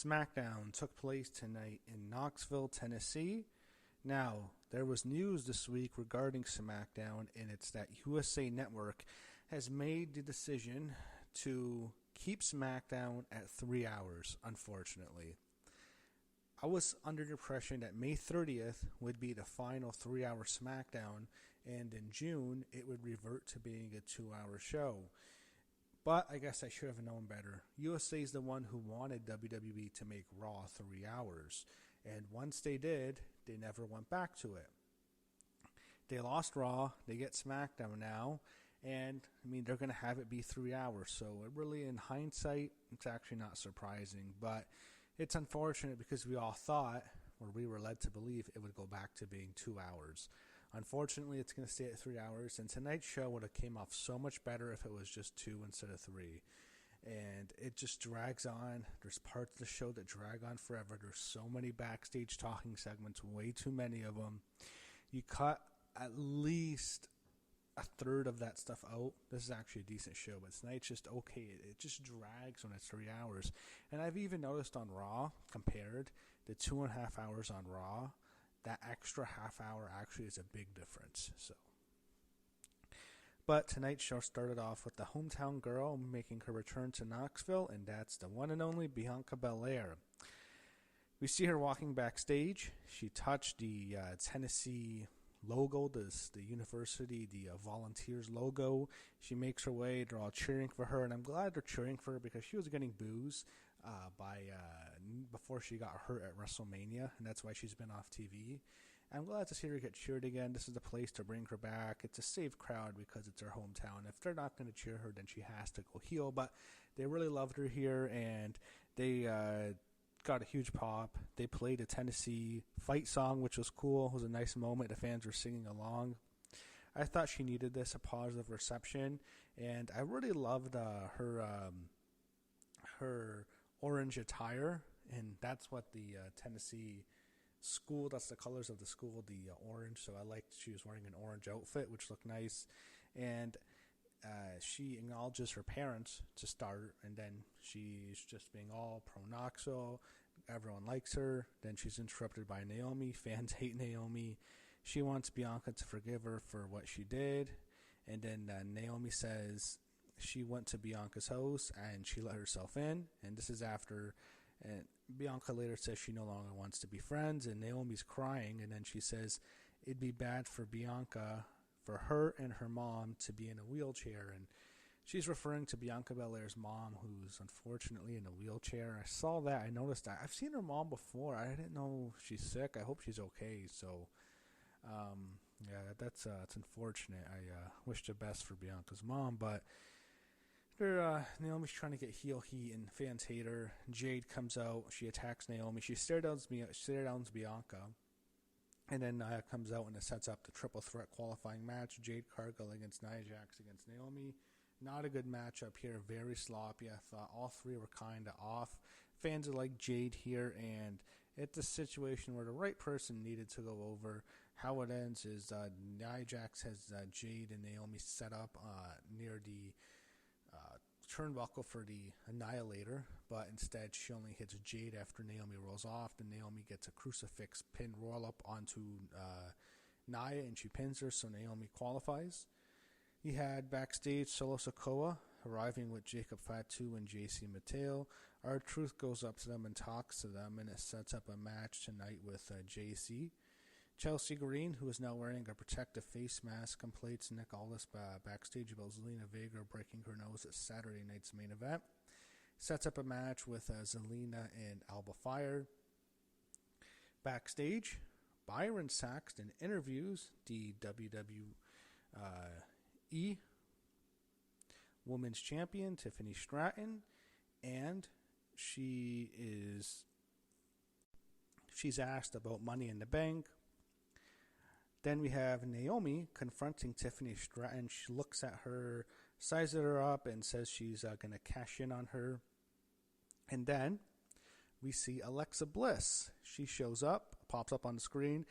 SmackDown took place tonight in Knoxville, Tennessee. Now, there was news this week regarding SmackDown, and it's that USA Network has made the decision to keep SmackDown at 3 hours, unfortunately. I was under the impression that May 30th would be the final 3-hour SmackDown, and in June it would revert to being a 2-hour show. But I guess I should have known better. USA is the one who wanted WWE to make Raw 3 hours. And once they did, they never went back to it. They lost Raw, they get SmackDown now, and they're going to have it be 3 hours. So it really, in hindsight, it's actually not surprising. But it's unfortunate because we all thought, or we were led to believe, it would go back to being 2 hours. Unfortunately, it's going to stay at 3 hours, and tonight's show would have came off so much better if it was just 2 instead of 3. And it just drags on. There's parts of the show that drag on forever. There's so many backstage talking segments, way too many of them. You cut at least a third of that stuff out. This is actually a decent show, but tonight's just okay. It just drags when it's 3 hours. And I've even noticed on Raw, compared the 2.5 hours on Raw, that extra half hour actually is a big difference. But tonight's show started off with the hometown girl making her return to Knoxville, and that's the one and only Bianca Belair. We see her walking backstage. She touched the Tennessee logo, the university, the Volunteers logo. She makes her way. They're all cheering for her, and I'm glad they're cheering for her because she was getting boos before she got hurt at WrestleMania, and that's why she's been off TV. I'm glad to see her get cheered again. This is the place to bring her back. It's a safe crowd because it's her hometown. If they're not going to cheer her, then she has to go heel, but they really loved her here, and they got a huge pop. They played a Tennessee fight song, which was cool. It was a nice moment. The fans were singing along. I thought she needed this, a positive reception, and I really loved her orange attire, and that's what the Tennessee school, that's the colors of the school, the orange, so I liked she was wearing an orange outfit, which looked nice, and she acknowledges her parents to start, and then she's just being all pro-Knoxville, everyone likes her, then she's interrupted by Naomi, fans hate Naomi, she wants Bianca to forgive her for what she did, and then Naomi says she went to Bianca's house and she let herself in, and this is after Bianca later says she no longer wants to be friends, and Naomi's crying, and then she says it'd be bad for Bianca, for her and her mom to be in a wheelchair, and she's referring to Bianca Belair's mom, who's unfortunately in a wheelchair. I saw that, I noticed that. I've seen her mom before. I didn't know she's sick. I hope she's okay. So yeah, that's it's unfortunate. I wish the best for Bianca's mom, but Naomi's trying to get heel heat, and fans hate her. Jade comes out. She attacks Naomi. She stare downs Bianca. And then comes out and it sets up the triple threat qualifying match. Jade Cargill against Nia Jax against Naomi. Not a good matchup here. Very sloppy. I thought all three were kind of off. Fans are like Jade here, and it's a situation where the right person needed to go over. How it ends is Nia Jax has Jade and Naomi set up near the turnbuckle for the Annihilator, but instead she only hits Jade after Naomi rolls off. Then Naomi gets a crucifix pin roll up onto Nia, and she pins her, so Naomi qualifies. He had backstage Solo Sikoa arriving with Jacob Fatu and JC Mateo. R-Truth goes up to them and talks to them, and it sets up a match tonight with JC. Chelsea Green, who is now wearing a protective face mask, complains Nick Aldis backstage about Zelina Vega breaking her nose at Saturday night's main event. Sets up a match with Zelina and Alba Fire. Backstage, Byron Saxton interviews the WWE Women's Champion, Tiffany Stratton, and she's asked about Money in the Bank. Then we have Naomi confronting Tiffany Stratton. She looks at her, sizes her up, and says she's going to cash in on her. And then we see Alexa Bliss. She shows up, pops up on the screen.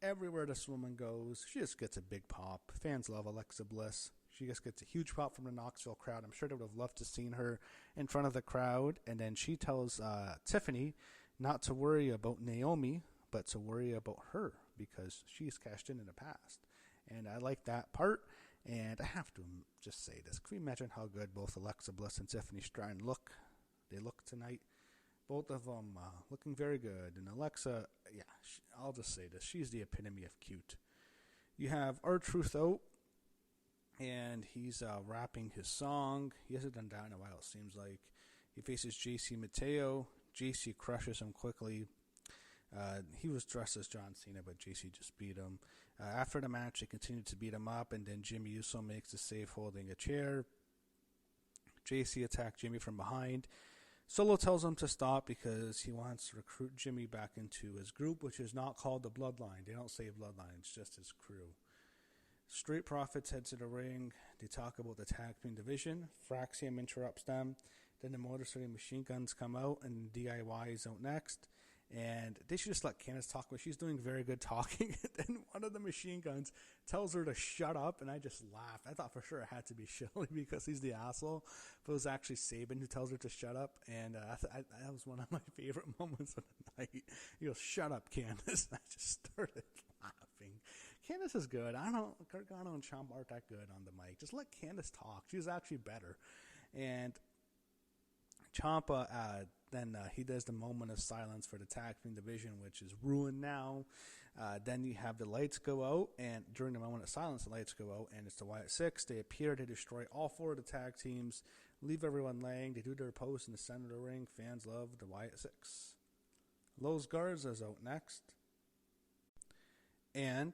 Everywhere this woman goes, she just gets a big pop. Fans love Alexa Bliss. She just gets a huge pop from the Knoxville crowd. I'm sure they would have loved to seen her in front of the crowd. And then she tells Tiffany not to worry about Naomi, but to worry about her because she's cashed in the past. And I like that part. And I have to just say this. Can you imagine how good both Alexa Bliss and Tiffany Stratton look? They look tonight. Both of them looking very good. And Alexa, yeah, I'll just say this. She's the epitome of cute. You have R-Truth out, and he's rapping his song. He hasn't done that in a while, it seems like. He faces JC Mateo. JC crushes him quickly. He was dressed as John Cena, but JC just beat him. After the match, they continued to beat him up, and then Jimmy Uso makes the save holding a chair. JC attacked Jimmy from behind. Solo tells him to stop because he wants to recruit Jimmy back into his group, which is not called the Bloodline. They don't say Bloodline, it's just his crew. Street Profits head to the ring. They talk about the tag team division. Fraxium interrupts them. Then the Motor City Machine Guns come out, and DIY is out next. And they should just let Candice talk, but she's doing very good talking. And one of the Machine Guns tells her to shut up, and I just laughed. I thought for sure it had to be Shelley because he's the asshole, but it was actually Sabin who tells her to shut up, and that was one of my favorite moments of the night. He goes, "Shut up, Candice." I just started laughing. Candice is good. Gargano and Ciampa aren't that good on the mic. Just let Candice talk. She's actually better. And Ciampa, then he does the moment of silence for the tag team division, which is ruined now. Then you have the lights go out, and during the moment of silence, the lights go out, and it's the Wyatt Six. They appear to destroy all four of the tag teams, leave everyone laying. They do their pose in the center of the ring. Fans love the Wyatt Six. Los Garza's out next. And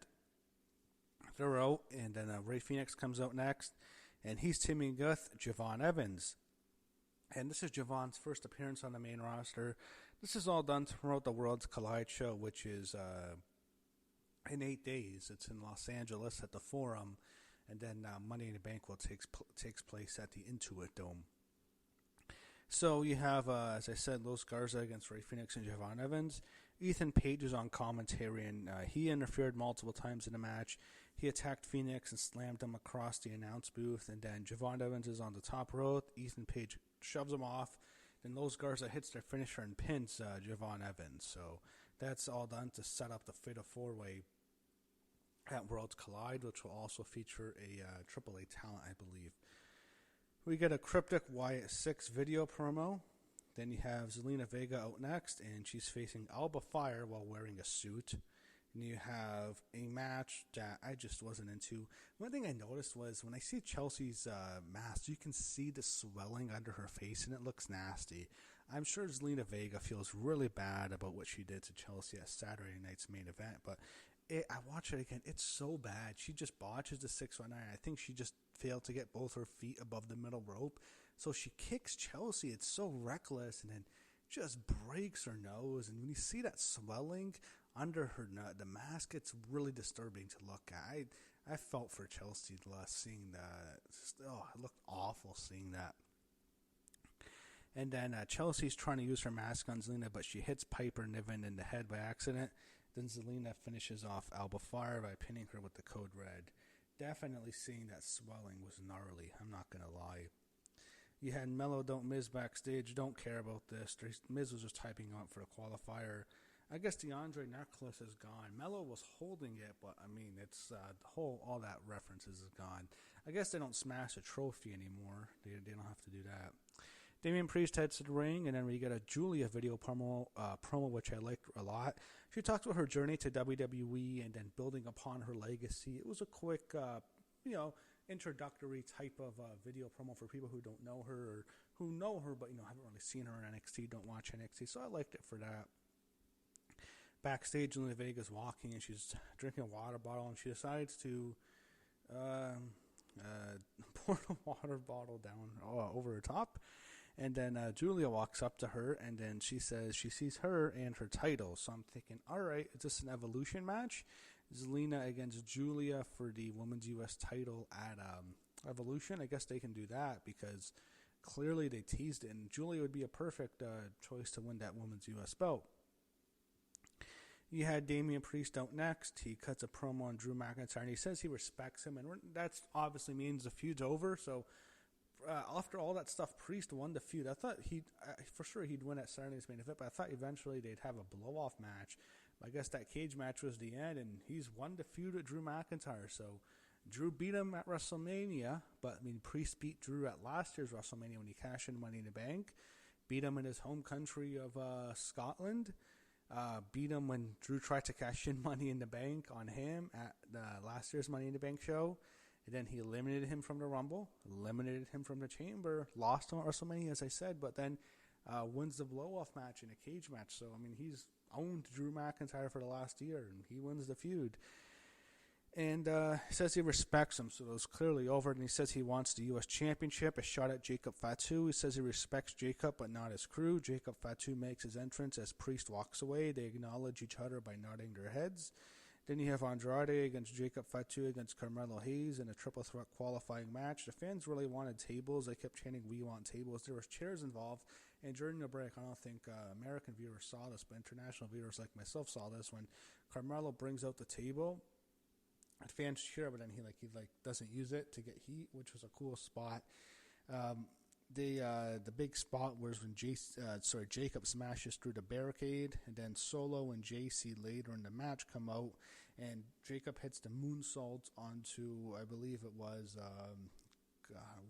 they're out, and then Rey Fenix comes out next, and he's teaming with Javon Evans. And this is Javon's first appearance on the main roster. This is all done to promote the Worlds Collide show, which is in 8 days. It's in Los Angeles at the Forum, and then Money in the Bank will takes place at the Intuit Dome. So you have, as I said, Los Garza against Rey Fenix and Javon Evans. Ethan Page is on commentary, and he interfered multiple times in the match. He attacked Phoenix and slammed him across the announce booth, and then Javon Evans is on the top rope. Ethan Page shoves him off. Then Los Garza hits their finisher and pins Javon Evans. So that's all done to set up the Fatal 4-Way at Worlds Collide, which will also feature a AAA talent, I believe. We get a cryptic Wyatt 6 video promo. Then you have Zelina Vega out next, and she's facing Alba Fire while wearing a suit. And you have a match that I just wasn't into. One thing I noticed was when I see Chelsea's mask, you can see the swelling under her face, and it looks nasty. I'm sure Zelina Vega feels really bad about what she did to Chelsea at Saturday night's main event, but I watch it again. It's so bad. She just botches the 619. I think she just failed to get both her feet above the middle rope. So she kicks Chelsea. It's so reckless, and then just breaks her nose. And when you see that swelling under her nut, the mask, it's really disturbing to look at. I felt for Chelsea seeing that. It looked awful seeing that. And then Chelsea's trying to use her mask on Zelina, but she hits Piper Niven in the head by accident. Then Zelina finishes off Alba Fire by pinning her with the code red. Definitely seeing that swelling was gnarly. I'm not going to lie. You had Mello Don't Miz backstage. Don't care about this. Miz was just typing up for a qualifier. I guess the Andre necklace is gone. Mello was holding it, but I mean, it's all that references is gone. I guess they don't smash a trophy anymore. They don't have to do that. Damian Priest heads to the ring, and then we get a Julia video promo, which I liked a lot. She talks about her journey to WWE and then building upon her legacy. It was a quick, introductory type of video promo for people who don't know her or who know her but haven't really seen her in NXT, don't watch NXT. So I liked it for that. Backstage, Zelina Vega's walking and she's drinking a water bottle, and she decides to pour the water bottle down over her top. And then Julia walks up to her, and then she says she sees her and her title. So I'm thinking, all right, is this an Evolution match? Zelina against Julia for the Women's U.S. title at Evolution. I guess they can do that because clearly they teased it, and Julia would be a perfect choice to win that Women's U.S. belt. You had Damian Priest out next. He cuts a promo on Drew McIntyre, and he says he respects him, and that obviously means the feud's over. So after all that stuff, Priest won the feud. I thought for sure he'd win at Saturday's main event, but I thought eventually they'd have a blow-off match. I guess that cage match was the end, and he's won the feud with Drew McIntyre. So Drew beat him at WrestleMania, but Priest beat Drew at last year's WrestleMania when he cashed in Money in the Bank. Beat him in his home country of Scotland. Beat him when Drew tried to cash in Money in the Bank on him at last year's Money in the Bank show. And then he eliminated him from the Rumble, eliminated him from the Chamber, lost him at WrestleMania, as I said, but then wins the blow-off match in a cage match. So, he's owned Drew McIntyre for the last year, and he wins the feud. And he says he respects him, so it was clearly over. And he says he wants the U.S. Championship, a shot at Jacob Fatu. He says he respects Jacob, but not his crew. Jacob Fatu makes his entrance as Priest walks away. They acknowledge each other by nodding their heads. Then you have Andrade against Jacob Fatu against Carmelo Hayes in a triple threat qualifying match. The fans really wanted tables. They kept chanting, "We want tables." There was chairs involved. And during the break, I don't think American viewers saw this, but international viewers like myself saw this. When Carmelo brings out the table, the fans cheer, but then he doesn't use it to get heat, which was a cool spot. The big spot was when Jacob smashes through the barricade, and then Solo and JC later in the match come out, and Jacob hits the moonsault onto, I believe it was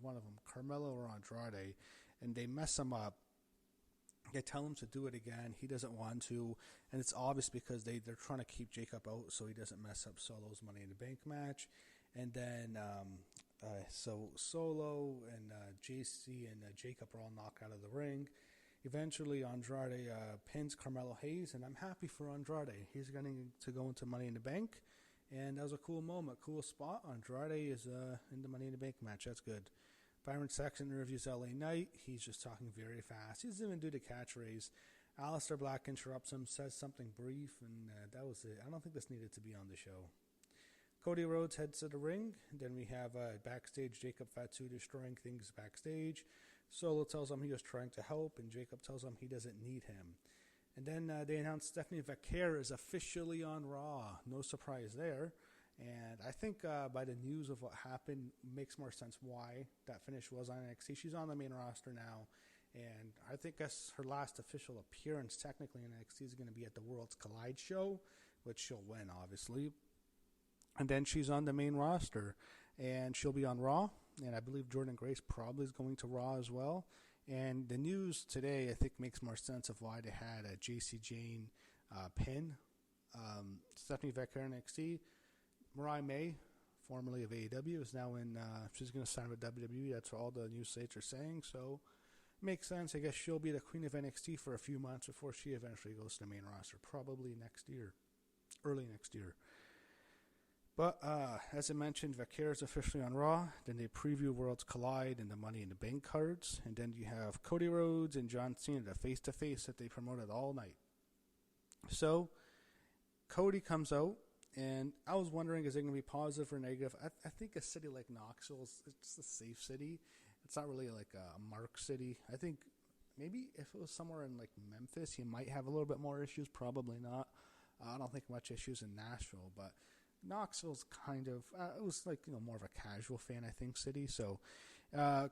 one of them, Carmelo or Andrade, and they mess him up. They tell him to do it again. He doesn't want to, and it's obvious because they're trying to keep Jacob out so he doesn't mess up Solo's Money in the Bank match. And then so Solo and JC and Jacob are all knocked out of the ring. Eventually, Andrade pins Carmelo Hayes, and I'm happy for Andrade. He's going to go into Money in the Bank, and that was a cool moment, cool spot. Andrade is in the Money in the Bank match. That's good. Byron Saxton interviews LA Knight. He's just talking very fast. He doesn't even do the catchphrase. Aleister Black interrupts him, says something brief, and that was it. I don't think this needed to be on the show. Cody Rhodes heads to the ring. Then we have backstage Jacob Fatu destroying things backstage. Solo tells him he was trying to help, and Jacob tells him he doesn't need him. And then they announce Stephanie Vaquer is officially on Raw. No surprise there. And I think by the news of what happened, makes more sense why that finish was on NXT. She's on the main roster now, and I think that's her last official appearance technically in NXT is going to be at the Worlds Collide show, which she'll win, obviously. And then she's on the main roster, and she'll be on Raw, and I believe Jordynne Grace probably is going to Raw as well. And the news today, I think, makes more sense of why they had a JC Jane pin Stephanie Vaquer in NXT. Mariah May, formerly of AEW, is now in, she's going to sign with WWE. That's what all the news sites are saying. So, makes sense. I guess she'll be the queen of NXT for a few months before she eventually goes to the main roster. Probably next year. Early next year. But, as I mentioned, Vaquer is officially on Raw. Then they preview Worlds Collide and the Money in the Bank cards. And then you have Cody Rhodes and John Cena, the face-to-face that they promoted all night. So, Cody comes out. And I was wondering, is it going to be positive or negative? I think a city like Knoxville is it's a safe city. It's not really like a mark city. I think maybe if it was somewhere in like Memphis, you might have a little bit more issues. Probably not. I don't think much issues in Nashville, but Knoxville's kind of it was like more of a casual fan, I think, city. So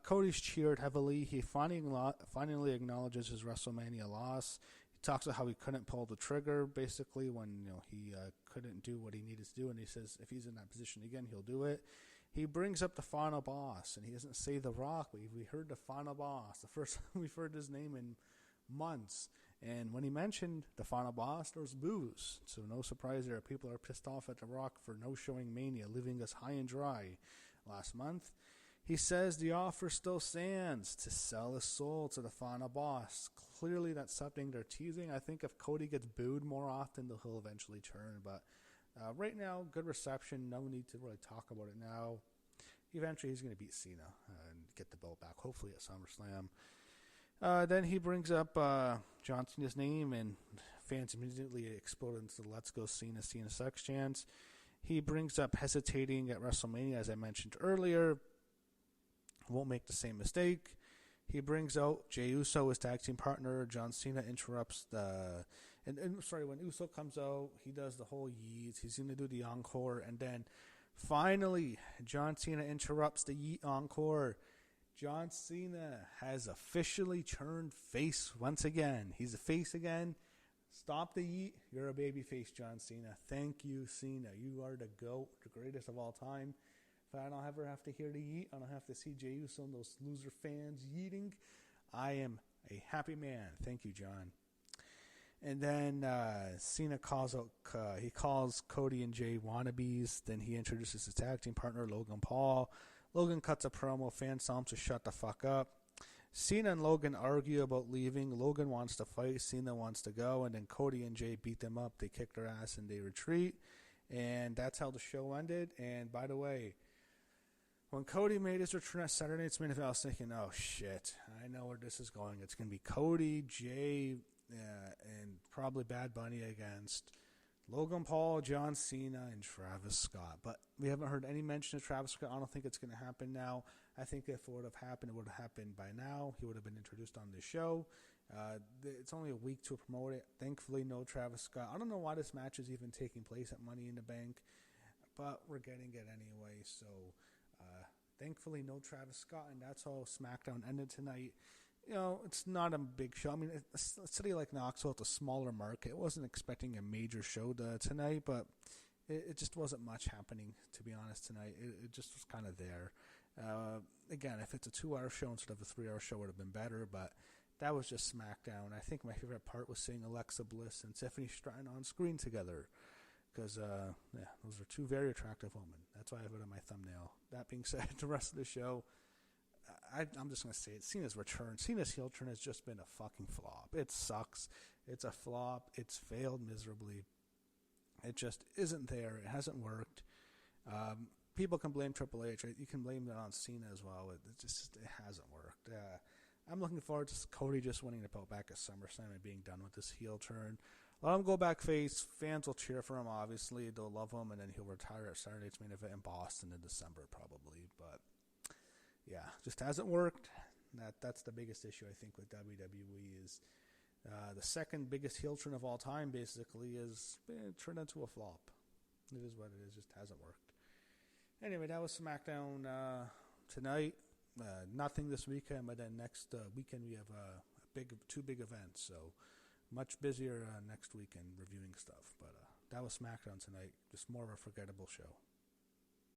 Cody's cheered heavily. He finally acknowledges his WrestleMania loss. He talks about how he couldn't pull the trigger, basically, when he couldn't do what he needed to do, and he says if he's in that position again, he'll do it. He brings up the final boss, and he doesn't say The Rock, but we heard the final boss. The first time we've heard his name in months, and when he mentioned the final boss, there was boos. So no surprise there. People are pissed off at The Rock for no-showing Mania, leaving us high and dry last month. He says the offer still stands to sell his soul to the final boss. Clearly, that's something they're teasing. I think if Cody gets booed more often, he'll eventually turn. But right now, good reception. No need to really talk about it now. Eventually, he's going to beat Cena and get the belt back, hopefully at SummerSlam. Then he brings up John Cena's name, and fans immediately explode into the Let's Go Cena sucks chants. He brings up hesitating at WrestleMania, as I mentioned earlier. Won't make the same mistake. He brings out Jey Uso, his tag team partner. John Cena interrupts when Uso comes out, he does the whole yeet. He's going to do the encore, and then finally, John Cena interrupts the yeet encore. John Cena has officially turned face once again. He's a face again. Stop the yeet. You're a baby face, John Cena. Thank you, Cena. You are the GOAT, the greatest of all time. If I don't ever have to hear the yeet, I don't have to see Jey Uso and those loser fans yeeting, I am a happy man. Thank you, John. And then Cena calls Cody and Jay wannabes. Then he introduces his tag team partner, Logan Paul. Logan cuts a promo. Fans tell him to shut the fuck up. Cena and Logan argue about leaving. Logan wants to fight. Cena wants to go. And then Cody and Jay beat them up. They kick their ass and they retreat. And that's how the show ended. And by the way, when Cody made his return at Saturday Night's Main Event, I was thinking, oh shit, I know where this is going. It's going to be Cody, Jay, and probably Bad Bunny against Logan Paul, John Cena, and Travis Scott. But we haven't heard any mention of Travis Scott. I don't think it's going to happen now. I think if it would have happened, it would have happened by now. He would have been introduced on the show. It's only a week to promote it. Thankfully, no Travis Scott. I don't know why this match is even taking place at Money in the Bank, but we're getting it anyway. So, thankfully, no Travis Scott, and that's how SmackDown ended tonight. You know, it's not a big show. I mean, a city like Knoxville, it's a smaller market. I wasn't expecting a major show tonight, but it just wasn't much happening, to be honest, tonight. It just was kind of there. Again, if it's a 2-hour show instead of a 3-hour show, it would have been better, but that was just SmackDown. I think my favorite part was seeing Alexa Bliss and Tiffany Stratton on screen together, because those are two very attractive women. That's why I have it on my thumbnail. That being said, the rest of the show, I'm just going to say it. Cena's return. Cena's heel turn has just been a fucking flop. It sucks. It's a flop. It's failed miserably. It just isn't there. It hasn't worked. People can blame Triple H. Right? You can blame that on Cena as well. It hasn't worked. I'm looking forward to Cody just winning the belt back at SummerSlam and being done with this heel turn. Let him go back face. Fans will cheer for him, obviously. They'll love him, and then he'll retire at Saturday Night's Main Event in Boston in December, probably. But yeah, just hasn't worked. That's the biggest issue, I think, with WWE is the second biggest heel turn of all time, basically, is turned into a flop. It is what it is. Just hasn't worked. Anyway, that was SmackDown tonight. Nothing this weekend, but then next weekend we have two big events. So much busier next weekend reviewing stuff. But that was SmackDown tonight. Just more of a forgettable show.